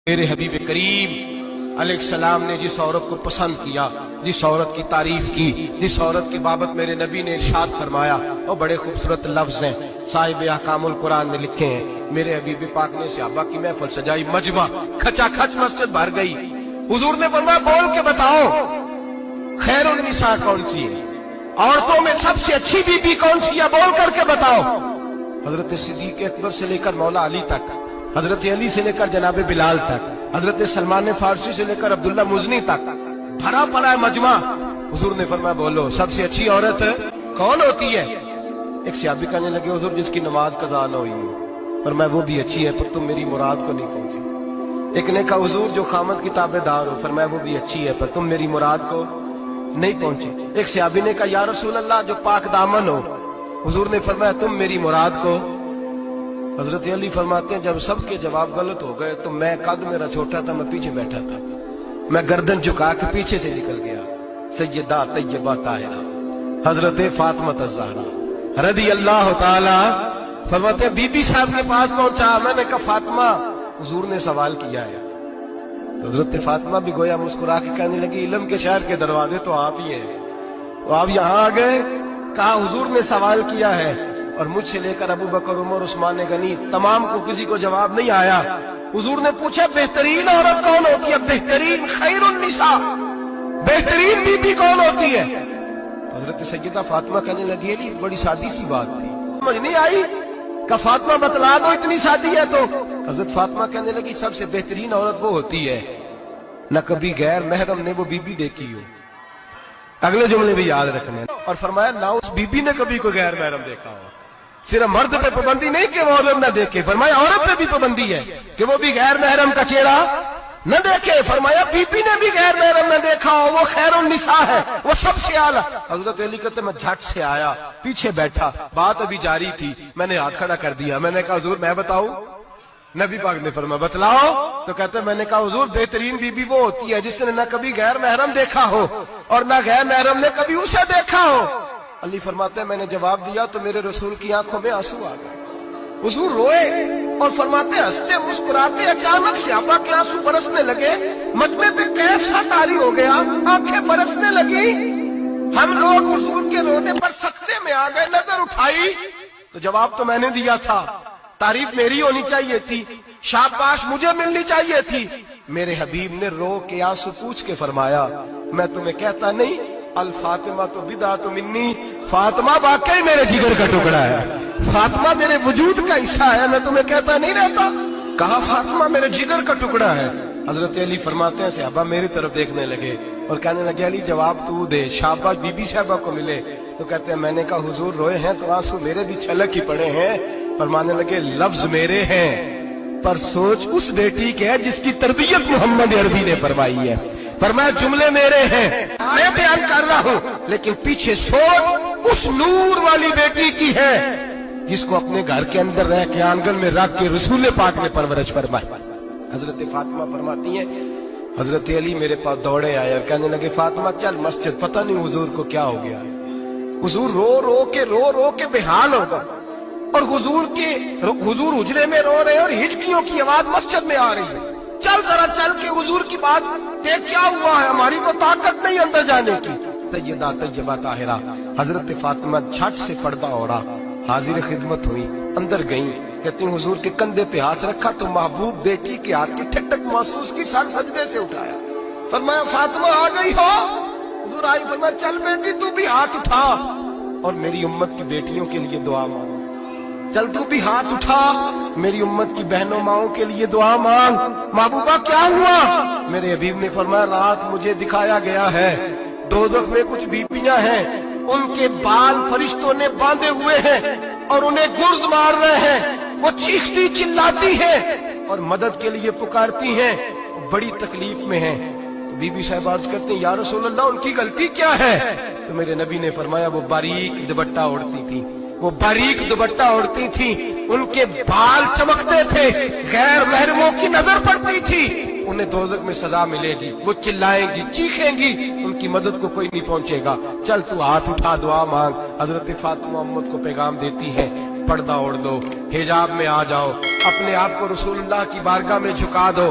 मेरे हबीब करीम अलैहिस्सलाम ने जिस औरत को पसंद किया, जिस औरत की तारीफ की, जिस औरत की बाबत मेरे नबी ने इरशाद फरमाया, वो बड़े खूबसूरत लफ्ज हैं। साहिब अहकामुल कुरान ने लिखे हैं, मेरे हबीब पाक ने सहाबा की महफिल सजाई, मजमा खचाखच मस्जिद भर गई। हुजूर ने फरमाया बोल के बताओ खैरुन निसा कौन सी है, औरतों में सबसे अच्छी बीबी कौन सी है, बोल करके बताओ। हजरत सिद्दीक अकबर से लेकर मौला अली तक, हजरत अली से लेकर जनाब बिलाल तक, हजरत सलमान फारसी से लेकर अब्दुल्ला मुजनी तक भरा पड़ा है मजमा। हुजूर ने फरमाया बोलो सबसे अच्छी औरत कौन होती है। एक सहाबी कहने लगे हुजूर जिसकी नमाज कज़ा न हुई हो, और मैं वो भी अच्छी है पर तुम मेरी मुराद को नहीं पहुंची। एक ने कहा हुजूर जो खामद की ताबेदार हो, फरमाया वो भी अच्छी है पर तुम मेरी मुराद को नहीं पहुंचे। एक सहाबी ने कहा या रसूल अल्लाह जो पाक दामन हो, हुजूर ने फरमाया तुम मेरी मुराद को। हजरत अली फरमाते हैं जब सबके जवाब गलत हो गए तो मैं, कद मेरा छोटा था, मैं पीछे बैठा था, मैं गर्दन झुका के पीछे से निकल गया। सैयदा तैयबा ताहिरा हजरत फातिमा ज़हरा रज़ी अल्लाह ताला फरमाते हैं बीबी साहब के पास पहुंचा। मैंने कहा फातिमा हुजूर ने सवाल किया है। तो हजरत फातिमा भी गोया मुस्कुरा के कहने लगी इल्म के शहर के दरवाजे तो आप ही हैं, तो आप यहाँ आ गए। कहा हुजूर ने सवाल किया है और मुझसे लेकर अबू बकर, उमर, उस्मान गनी तमाम को किसी को जवाब नहीं आया। हुजूर ने पूछा बेहतरीन औरत कौन होती है, बेहतरीन खैरुन निसा, बेहतरीन बीबी कौन होती है। हजरत सैयदा फातिमा कहने लगी अली बड़ी सादी सी बात थी, समझ नहीं आई। का फातिमा बतला दो इतनी सादी है तो। हजरत फातिमा कहने लगी सबसे बेहतरीन औरत वो होती है न कभी गैर महरम ने वो बीबी देखी हो। अगले जुमले भी याद रखने। और फरमाया ना उस बीबी ने कभी कोई गैर महरम देखा हो। सिर्फ मर्द पे पाबंदी नहीं कि वो औरत न देखे, फरमाया औरत पे भी पाबंदी है कि वो भी गैर महरम का चेहरा न देखे। फरमाया बीबी ने भी गैर महरम न देखा हो, वो खैरुन निसा है, वो सबसे आला। हजरत अली कहते मैं झट से आया, पीछे बैठा, बात अभी जारी थी, मैंने हाथ खड़ा कर दिया। मैंने कहा हुजूर मैं बताऊं। नबी पाक ने फरमाया बतलाओ। तो कहते मैंने कहा हुजूर बेहतरीन बीबी वो होती है जिसने न कभी गैर महरम देखा हो और न गैर महरम ने कभी उसे देखा हो। अली फरमाते हैं मैंने जवाब दिया तो मेरे रसूल की आंखों में आंसू आ गए। हुजूर रोए और फरमाते हंसते मुस्कुराते अचानक से सहाबा के आंसू बरसने लगे। मजमे पे कैफ सा तारी हो गया, आंखें बरसने लगी। हम लोग हुजूर के रोने पर सख्ते में आ गए। नजर उठाई तो जवाब तो मैंने दिया था, तारीफ मेरी होनी चाहिए थी, शाबाश मुझे मिलनी चाहिए थी। मेरे हबीब ने रो के आंसू पूछ के फरमाया मैं तुम्हें कहता नहीं अल फातिमा तो बिदा तो मिन्नी, फातिमा वाकई मेरे जिगर का टुकड़ा है, फातिमा मेरे वजूद का हिस्सा है, मैं तुम्हें कहता नहीं रहता। कहा फातिमा मेरे जिगर का टुकड़ा है। हजरत अली फरमाते हैं सहाबा मेरी तरफ देखने लगे और कहने लगे अली जवाब तू दे, शाबाश बीबी साहबा को मिले। तो कहते हैं मैंने कहा हुजूर रोए हैं तो आंसू मेरे भी छलक ही पड़े हैं। फरमाने लगे लफ्ज मेरे हैं पर सोच उस बेटी के है जिसकी तरबियत मोहम्मद अरबी ने फरमाई है। फरमाया जुमले मेरे हैं मैं बयान कर रहा हूं लेकिन पीछे सोच उस नूर वाली बेटी की है जिसको अपने घर के अंदर रह के आंगन में रख के रसूल पाक ने परवरिश फरमाई। हजरत फातिमा फरमाती है हजरत अली मेरे पास दौड़े आए और कहने लगे फातिमा चल मस्जिद, पता नहीं हुजूर को क्या हो गया। हुजूर रो रो के बेहाल हो गए और हुजूर हुजरे में रो रहे और हिचकियों की आवाज मस्जिद में आ रही है। चल जरा चल के हुजूर की बात देख क्या हुआ है, हमारी को ताकत नहीं अंदर जाने की। सैयदा तैयबा ताहिरा हजरत फातिमा झट से पर्दा ओढ़ा, हाजिर खिदमत हुई, अंदर गई। कहती हुजूर के कंधे पे हाथ रखा तो महबूब बेटी के हाथ की ठंडक महसूस की, सर सजदे से उठाया। फरमाया फातिमा आ गई हो। हुजूर आई। फरमाया चल बेटी तू भी हाथ उठा और मेरी उम्मत की बेटियों के लिए दुआ मांग। चल तू भी हाथ उठा मेरी उम्मत की बहनों माओं के लिए दुआ मांग। महबूबा क्या हुआ। मेरे हबीब ने फरमाया रात मुझे दिखाया गया है दोज़ख में कुछ बीबियां हैं, उनके बाल फरिश्तों ने बांधे हुए हैं और उन्हें गुर्ज मार रहे हैं। वो चीखती चिल्लाती हैं और मदद के लिए पुकारती हैं, बड़ी तकलीफ में हैं। तो बीबी साहब अर्ज करती हैं या रसूल अल्लाह उनकी गलती क्या है। तो मेरे नबी ने फरमाया वो बारीक दुपट्टा ओढ़ती थी, वो बारीक दुपट्टा ओढ़ती थी, उनके बाल चमकते थे, गैर महरमों की नजर पड़ती थी, उन्हें दोज़ख में सजा मिलेगी, वो चिल्लाएंगी चीखेंगी, उनकी मदद को कोई नहीं पहुंचेगा। चल तू हाथ उठा दुआ मांग। हजरत फातिमा उम्मत को पैगाम देती है पर्दा ओढ़ दो, हिजाब में आ जाओ, अपने आप को रसूलुल्लाह की बारगाह में झुका दो।